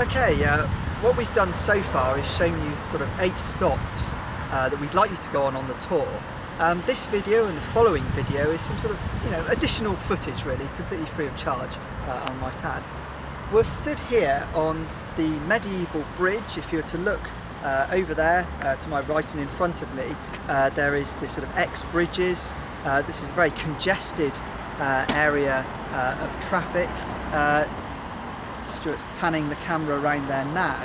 Okay, what we've done so far is shown you sort of 8 stops that we'd like you to go on the tour. This video and the following video is some sort of additional footage, really, completely free of charge, I might add. We're stood here on the medieval bridge. If you were to look over there to my right and in front of me, there is this sort of X-bridges. This is a very congested area of traffic. Stuart's panning the camera around there now.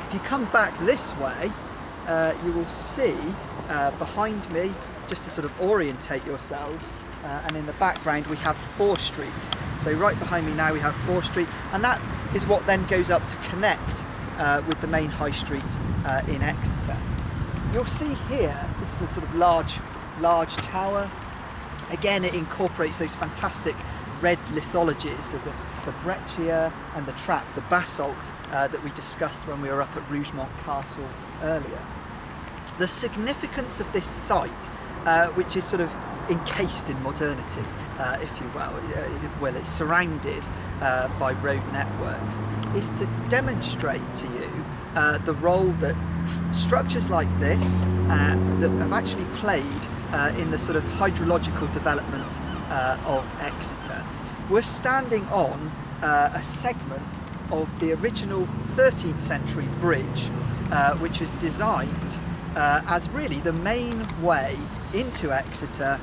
If you come back this way, you will see behind me, just to sort of orientate yourselves, and in the background we have 4 Street. So right behind me now we have 4 Street, and that is what then goes up to connect with the main high street in Exeter. You'll see here, this is a sort of large tower. Again, it incorporates those fantastic red lithologies of the breccia and the trap, the basalt that we discussed when we were up at Rougemont Castle earlier. The significance of this site, which is sort of encased in modernity, if you will, it's surrounded by road networks, is to demonstrate to you the role that structures like this that have actually played in the sort of hydrological development of Exeter. We're standing on a segment of the original 13th century bridge, which was designed as really the main way into Exeter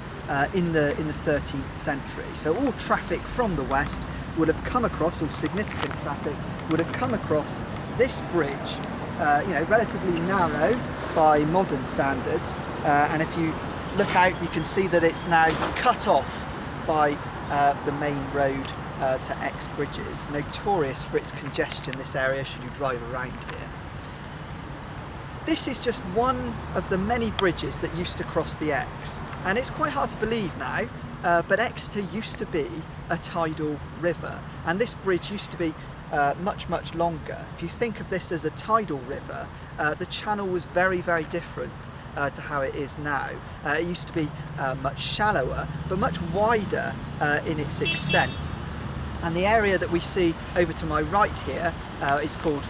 in the 13th century. So all traffic from the west would have come across, all significant traffic would have come across this bridge, relatively narrow by modern standards, and if you look out you can see that it's now cut off by the main road to X-bridges, notorious for its congestion, this area, should you drive around here. This is just one of the many bridges that used to cross the Ex, and it's quite hard to believe now, but Exeter used to be a tidal river, and this bridge used to be much longer. If you think of this as a tidal river, the channel was very different to how it is now. It used to be much shallower but much wider in its extent, and the area that we see over to my right here is called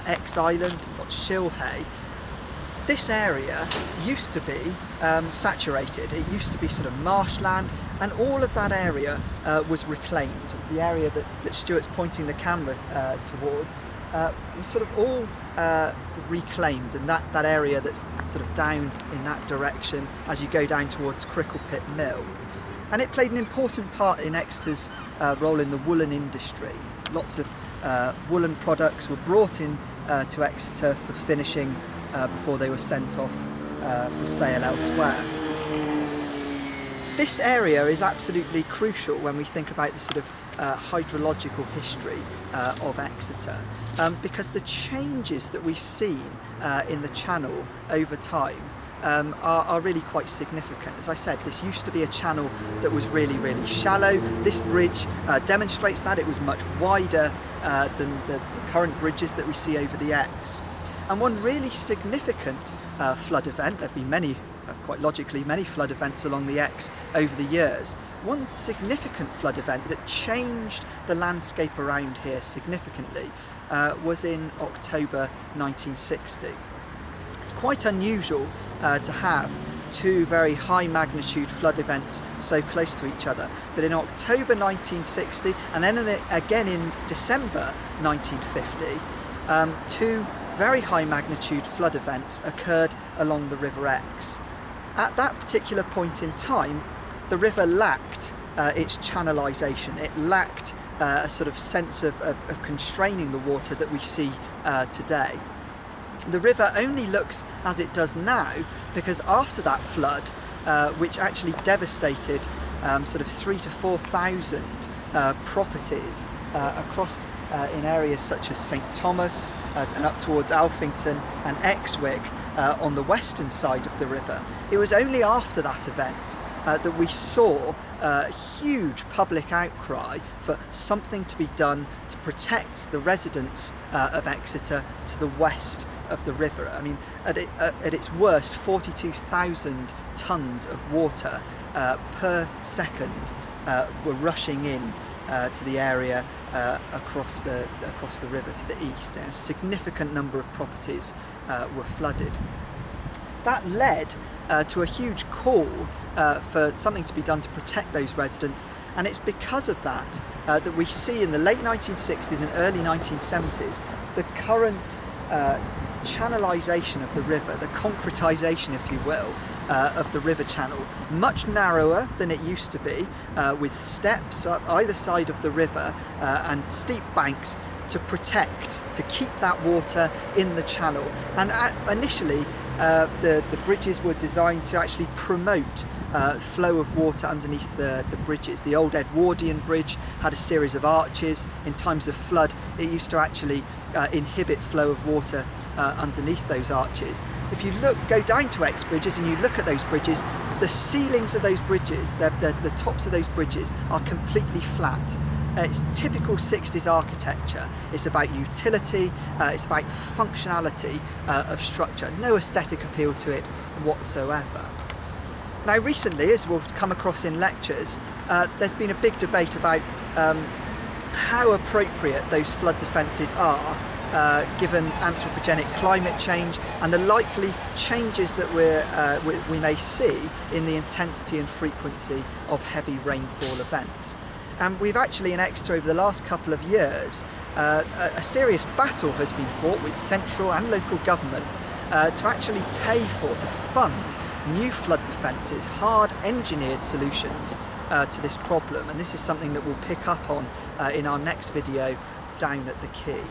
X Island. We've got Shilhay. This area used to be saturated. It used to be sort of marshland, and all of that area was reclaimed. The area that Stuart's pointing the camera towards was sort of all sort of reclaimed, and that area that's sort of down in that direction as you go down towards Cricklepit Mill. And it played an important part in Exeter's role in the woolen industry. Lots of woolen products were brought in to Exeter for finishing before they were sent off for sale elsewhere. This area is absolutely crucial when we think about the sort of hydrological history of Exeter, because the changes that we've seen in the channel over time are really quite significant. As I said, this used to be a channel that was really shallow. This bridge demonstrates that. It was much wider than the current bridges that we see over the Ex. And one really significant flood event, there have been many, quite logically, many flood events along the Ex over the years. One significant flood event that changed the landscape around here significantly was in October 1960. It's quite unusual to have 2 very high magnitude flood events so close to each other, but in October 1960 and then again in December 1950, 2 very high magnitude flood events occurred along the River Ex. At that particular point in time, the river lacked its channelization. It lacked a sort of sense of constraining the water that we see today. The river only looks as it does now because after that flood, which actually devastated sort of 3,000 to 4,000 properties across in areas such as St Thomas and up towards Alphington and Exwick on the western side of the river. It was only after that event that we saw a huge public outcry for something to be done to protect the residents of Exeter to the west of the river. I mean, at its worst, 42,000 tonnes of water per second were rushing in to the area across the river to the east. And a significant number of properties were flooded. That led to a huge call for something to be done to protect those residents, and it's because of that that we see in the late 1960s and early 1970s the current channelization of the river, the concretisation, if you will, of the river channel, much narrower than it used to be, with steps up either side of the river and steep banks to protect, to keep that water in the channel. And initially the bridges were designed to actually promote flow of water underneath the bridges. The old Edwardian bridge had a series of arches. In times of flood, it used to actually inhibit flow of water underneath those arches. If you go down to X bridges and you look at those bridges, the ceilings of those bridges, the tops of those bridges are completely flat. It's typical 60s architecture. It's about utility, it's about functionality of structure. No aesthetic appeal to it whatsoever. Now recently, as we'll come across in lectures, there's been a big debate about how appropriate those flood defences are given anthropogenic climate change and the likely changes that we may see in the intensity and frequency of heavy rainfall events. And we've actually in Exeter over the last couple of years, a serious battle has been fought with central and local government to actually pay for, to fund new flood defences, hard engineered solutions to this problem. And this is something that we'll pick up on in our next video down at the quay.